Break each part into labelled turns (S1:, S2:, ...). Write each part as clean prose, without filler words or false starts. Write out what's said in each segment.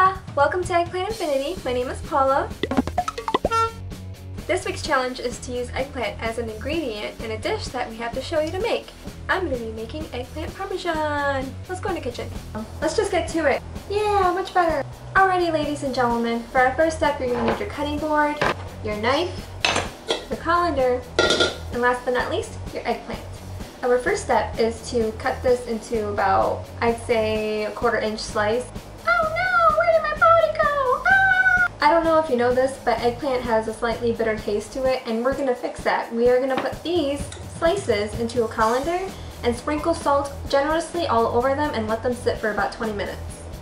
S1: Hola! Welcome to Eggplant Infinity. My name is Paula. This week's challenge is to use eggplant as an ingredient in a dish that we have to show you to make. I'm going to be making eggplant parmesan. Let's go in the kitchen. Let's just get to it. Yeah, much better. Alrighty, ladies and gentlemen, for our first step, you're going to need your cutting board, your knife, your colander, and last but not least, your eggplant. Our first step is to cut this into about, I'd say, a 1/4 inch slice. Oh no, where did my body go? Ah! I don't know if you know this, but eggplant has a slightly bitter taste to it, and we're going to fix that. We are going to put these slices into a colander and sprinkle salt generously all over them and let them sit for about 20 minutes.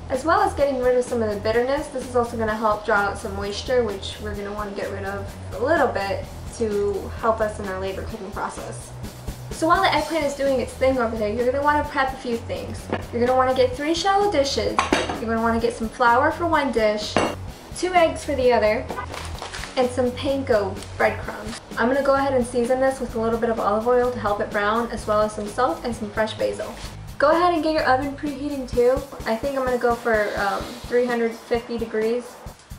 S1: As well as getting rid of some of the bitterness, this is also going to help draw out some moisture, which we're going to want to get rid of a little bit to help us in our later cooking process. So while the eggplant is doing its thing over there, you're going to want to prep a few things. You're going to want to get 3 shallow dishes. You're going to want to get some flour for one dish, 2 eggs for the other, and some panko breadcrumbs. I'm going to go ahead and season this with a little bit of olive oil to help it brown, as well as some salt and some fresh basil. Go ahead and get your oven preheating too. I think I'm going to go for 350 degrees.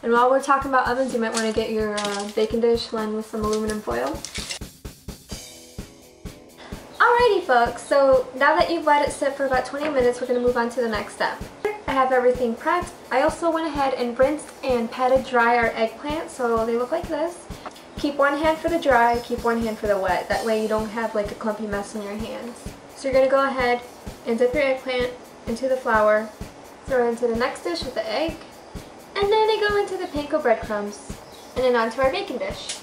S1: And while we're talking about ovens, you might want to get your baking dish lined with some aluminum foil. Alrighty folks, so now that you've let it sit for about 20 minutes, we're going to move on to the next step. I have everything prepped. I also went ahead and rinsed and patted dry our eggplant, so they look like this. Keep one hand for the dry, keep one hand for the wet. That way you don't have like a clumpy mess in your hands. So you're going to go ahead and dip your eggplant into the flour, throw it into the next dish with the egg, and then they go into the panko breadcrumbs, and then onto our baking dish.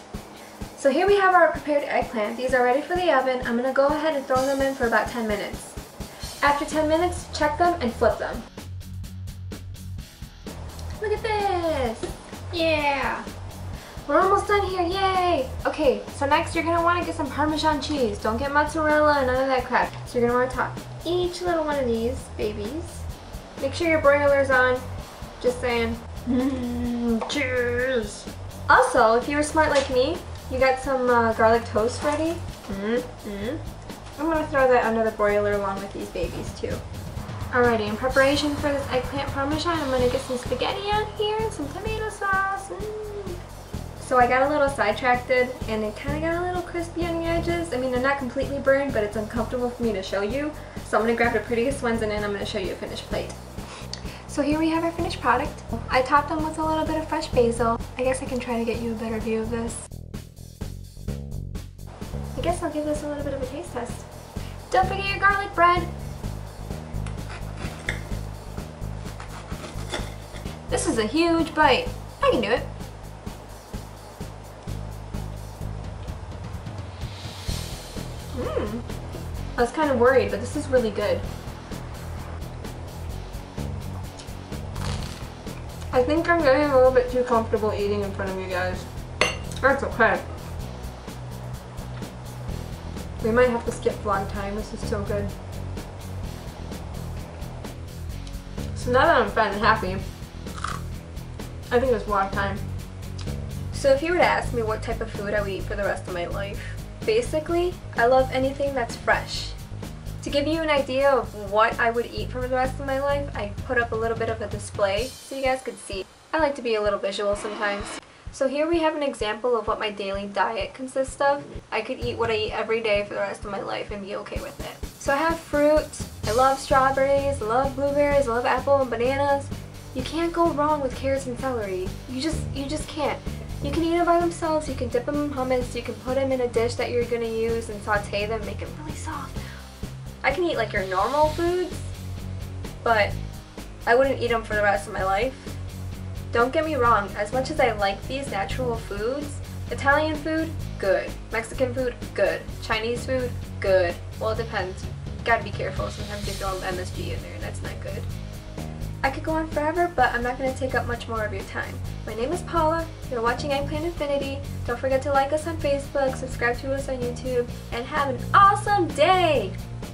S1: So here we have our prepared eggplant. These are ready for the oven. I'm going to go ahead and throw them in for about 10 minutes. After 10 minutes, check them and flip them. Look at this! Yeah! We're almost done here, yay! Okay, so next you're going to want to get some Parmesan cheese. Don't get mozzarella and none of that crap. So you're going to want to top each little one of these babies. Make sure your broiler's on. Just saying. Cheers! Also, if you were smart like me, you got some garlic toast ready. I'm going to throw that under the broiler along with these babies too. Alrighty, in preparation for this eggplant parmesan, I'm going to get some spaghetti on here and some tomato sauce. So I got a little sidetracked and it kind of got a little crispy on the edges. I mean, they're not completely burned, but it's uncomfortable for me to show you. So I'm going to grab the prettiest ones and then I'm going to show you a finished plate. So here we have our finished product. I topped them with a little bit of fresh basil. I guess I can try to get you a better view of this. I guess I'll give this a little bit of a taste test. Don't forget your garlic bread. This is a huge bite. I can do it. I was kind of worried, but this is really good. I think I'm getting a little bit too comfortable eating in front of you guys. That's okay. We might have to skip vlog time. This is so good. So now that I'm fat and happy, I think it's vlog time. So if you were to ask me what type of food I would eat for the rest of my life, basically, I love anything that's fresh. To give you an idea of what I would eat for the rest of my life, I put up a little bit of a display so you guys could see. I like to be a little visual sometimes. So here we have an example of what my daily diet consists of. I could eat what I eat every day for the rest of my life and be okay with it. So I have fruit, I love strawberries, I love blueberries, I love apple and bananas. You can't go wrong with carrots and celery. You just can't. You can eat them by themselves, you can dip them in hummus, you can put them in a dish that you're going to use and saute them, make them really soft. I can eat like your normal foods, but I wouldn't eat them for the rest of my life. Don't get me wrong, as much as I like these natural foods, Italian food, good. Mexican food, good. Chinese food, good. Well, it depends. You gotta be careful, sometimes you throw MSG in there and that's not good. I could go on forever, but I'm not going to take up much more of your time. My name is Paula, you're watching Eggplant Infinity. Don't forget to like us on Facebook, subscribe to us on YouTube, and have an awesome day!